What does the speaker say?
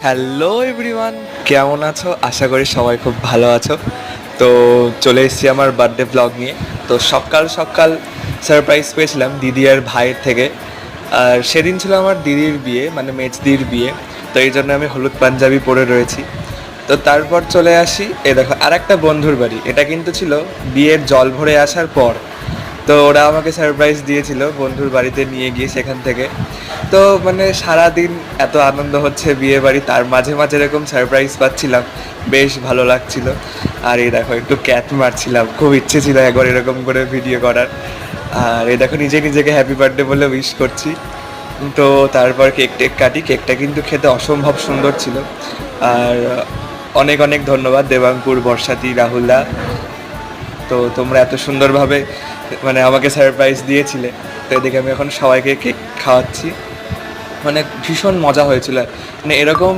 Hello everyone, কেমন আছো? আশা করি সবাই খুব ভালো আছো। তো চলে এসেছি আমার বার্থডে ব্লগ নিয়ে। তো সকাল সকাল সারপ্রাইজ পেয়েছিলাম দিদি আর ভাইয়ের থেকে। আর সেদিন ছিল আমার দিদির বিয়ে, মানে মেজদির বিয়ে। তো এই জন্য আমি হলুদ পাঞ্জাবি পরে রয়েছি। তো তারপর চলে আসি, এ দেখো আর একটা বন্ধুর বাড়ি। এটা কিন্তু ছিল বিয়ের জল ভরে আসার পর। তো ওরা আমাকে সারপ্রাইজ দিয়েছিল বন্ধুর বাড়িতে নিয়ে গিয়ে সেখান থেকে। তো মানে সারাদিন এত আনন্দ হচ্ছে বিয়ে বাড়ি, তার মাঝে মাঝে এরকম সারপ্রাইজ পাচ্ছিলাম, বেশ ভালো লাগছিল। আর এই দেখো একটু ক্যাট মারছিলাম, খুব ইচ্ছে ছিল একবার এরকম করে ভিডিও করার। আর এই দেখো নিজে নিজেকে হ্যাপি বার্থডে বলে উইশ করছি। তো তারপর কেক টেক কাটি, কেকটা কিন্তু খেতে অসম্ভব সুন্দর ছিল। আর অনেক অনেক ধন্যবাদ দেবাঙ্কুর, বর্ষাতি, রাহুলদা। তো তোমরা এত সুন্দরভাবে মানে আমাকে সারপ্রাইজ দিয়েছিলে। তো এদিকে আমি এখন সবাইকে কেক খাওয়াচ্ছি। মানে ভীষণ মজা হয়েছিল, মানে এরকম